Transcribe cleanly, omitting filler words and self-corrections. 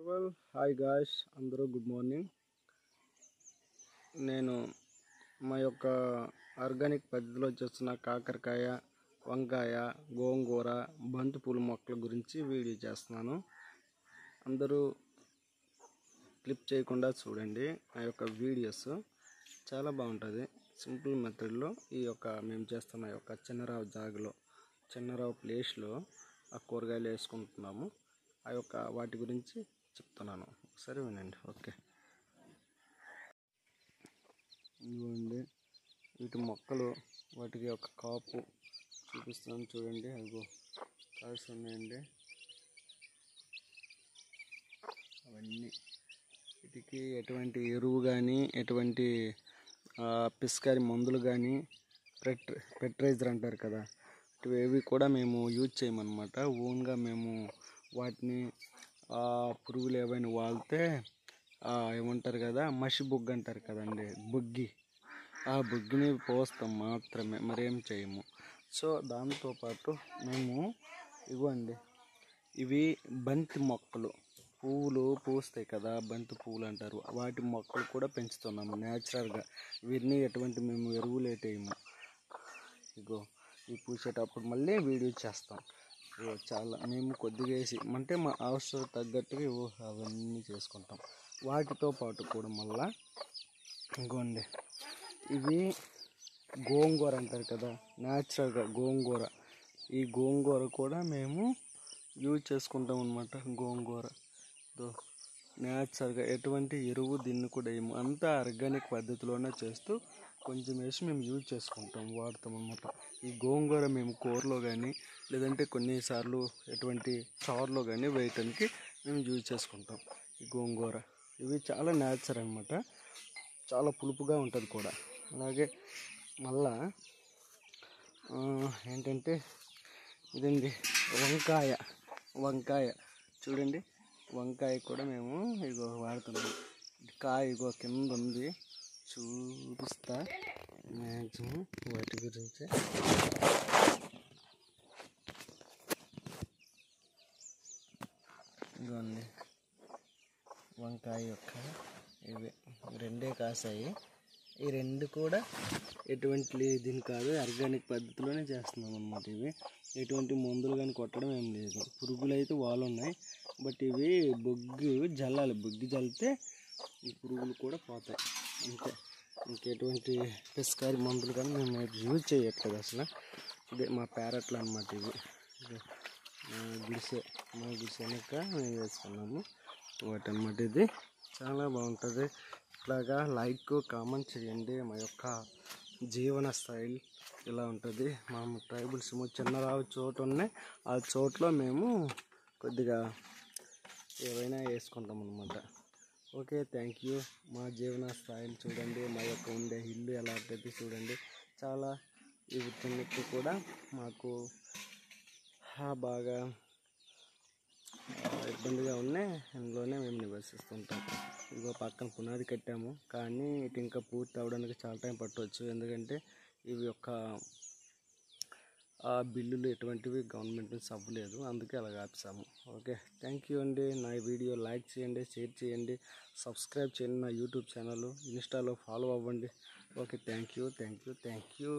Well hi guys, అందరూ good morning. నేను మా యొక్క ఆర్గానిక్ పద్ధతిలో చేస్తున్న కాకరకాయ, వంకాయ, గోంగూర, బంతిపూల మొక్కల గురించి వీడియో చేస్తున్నాను. అందరూ క్లిప్ చేయకుండా చూడండి. ఆ యొక్క వీడియోస్ చాలా బాగుంటుంది. సింపుల్ మెథడ్లో ఈ యొక్క మేము చేస్తున్న యొక్క చిన్నరావు జాగలో, చిన్నరావు ప్లేస్లో ఆ కూరగాయలు వేసుకుంటున్నాము. ఆ యొక్క వాటి గురించి చెప్తున్నాను, ఒకసారి వినండి. ఓకే, ఇదిగోండి వీటి మొక్కలు, వాటికి ఒక కాపు చూపిస్తున్నాను చూడండి. అదిగో కాల్స్ ఉన్నాయండి. అవన్నీ వీటికి ఎటువంటి ఎరువు కానీ, ఎటువంటి పిస్కారి మందులు కానీ, ఫెర్టిలైజర్ అంటారు కదా, ఇవేవి కూడా మేము యూజ్ చేయమన్నమాట. ఓన్గా మేము వాటిని పురుగులు ఏవైనా వాళ్తే ఏమంటారు కదా, మసి బొగ్గు అంటారు కదండి, బొగ్గి, ఆ బొగ్గిని పోస్తాం మాత్రమే, మరేం చేయము. సో దాంతోపాటు మేము ఇవ్వండి, ఇవి బంతి మొక్కలు, పువ్వులు పూస్తాయి కదా, బంతి పువ్వులు అంటారు, వాటి మొక్కలు కూడా పెంచుతున్నాము న్యాచురల్గా. వీటిని ఎటువంటి మేము ఎరువులు వేయము. ఇగో ఇవి పూసేటప్పుడు మళ్ళీ వీడియో చేస్తాం. చాలా మేము కొద్దిగా వేసి అంటే మా అవసరం తగ్గట్టుగా అవన్నీ చేసుకుంటాం. వాటితో పాటు కూడా మళ్ళా ఇంకోండి, ఇవి గోంగూర అంటారు కదా, న్యాచురల్గా గోంగూర, ఈ గోంగూర కూడా మేము యూజ్ చేసుకుంటాం అన్నమాట. గోంగూర న్యాచురల్గా ఎటువంటి ఎరువు దీన్ని కూడా వేయము, అంతా ఆర్గానిక్ పద్ధతిలోనే చేస్తూ కొంచెం వేసి మేము యూజ్ చేసుకుంటాం, వాడతాం అన్నమాట. ఈ గోంగూర మేము కూరలో కానీ, లేదంటే కొన్నిసార్లు ఎటువంటి చారులో కానీ వేయటానికి మేము యూజ్ చేసుకుంటాం. ఈ గోంగూర ఇవి చాలా న్యాచురల్ అన్నమాట, చాలా పులుపుగా ఉంటుంది కూడా. అలాగే మళ్ళా ఏంటంటే ఇదండి వంకాయ చూడండి. వంకాయ కూడా మేము ఇగో వాడుతున్నాం. కాయ ఇగో కింద ఉంది, చూపిస్తా మ్యాక్సిమం వాటి గురించి. ఇదిగోండి వంకాయ యొక్క ఇవి రెండే కాసాయి. ఈ రెండు కూడా ఎటువంటి దీని కాదు, ఆర్గానిక్ పద్ధతిలోనే చేస్తున్నాం అన్నమాట. ఇవి ఎటువంటి మందులు కానీ కొట్టడం ఏం లేదు. పురుగులు అయితే వాళ్ళు ఉన్నాయి, బట్ ఇవి బొగ్గు జల్లాలి, బొగ్గు జల్లితే ఈ పురుగులు కూడా పోతాయి అంతే. ఇంకెటువంటి పిస్కారి మందులు కానీ మేము యూజ్ చేయట్లేదు అసలు. ఇదే మా ప్యారెట్లు అన్నమాట. ఇవి మా గుడిసె వెనక మేము వేసుకున్నాము వాటి అన్నమాట. ఇది చాలా బాగుంటుంది. ఇట్లాగా లైక్ కామెంట్ చేయండి. మా యొక్క జీవన స్టైల్ ఇలా ఉంటుంది. మా ట్రైబల్స్ చిన్నరావు చోటు ఉన్నాయి, ఆ చోట్లో మేము కొద్దిగా ఏవైనా వేసుకుంటాం అన్నమాట. Okay, thank you. మా జీవన స్టైల్ చూడండి, మా యొక్క ఉండే ఇల్లు ఎలా ఉంటుంది చూడండి. చాలా ఇవి తిన్నట్టు కూడా మాకు బాగా ఇబ్బందిగా ఉన్నాయి, ఇందులోనే మేము నివసిస్తుంటాం. ఇదిగో పక్కన పునాది కట్టాము, కానీ ఇటు ఇంకా పూర్తి అవడానికి చాలా టైం పట్టవచ్చు. ఎందుకంటే ఇవి యొక్క బిల్లులు ఎటువంటివి గవర్నమెంట్ నుంచి అవ్వలేదు, అందుకే అలాగ ఆపేసాము. ఓకే, థ్యాంక్ యూ అండి. నా వీడియో లైక్ చేయండి, షేర్ చేయండి, సబ్స్క్రైబ్ చేయండి. నా యూట్యూబ్ ఛానల్, ఇన్స్టాలో ఫాలో అవ్వండి. Okay, thank you.